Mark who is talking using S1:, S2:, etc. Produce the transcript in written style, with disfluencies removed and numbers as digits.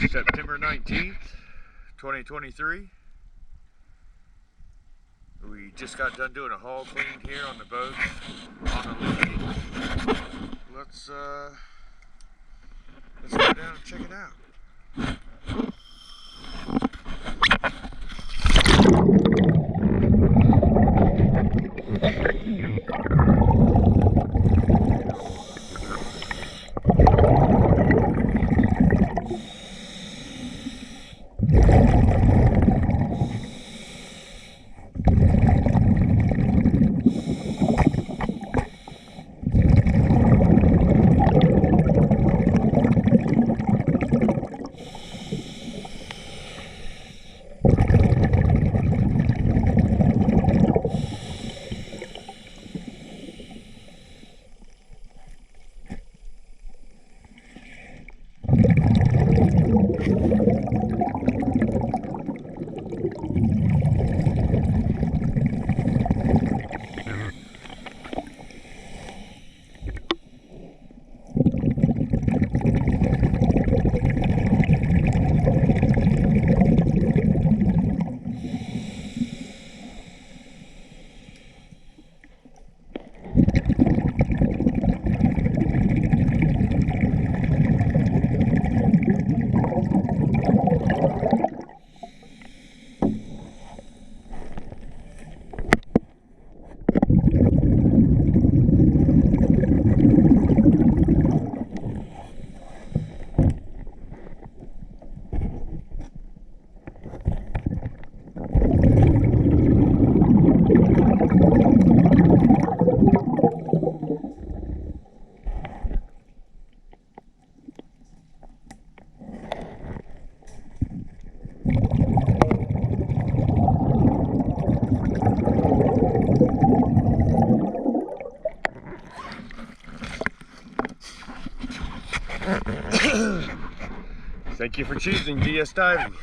S1: September 19th, 2023. We just got done doing a hull clean here on the boat, Honu Lele. Let's go down and check it out. Thank you for choosing DS Diving.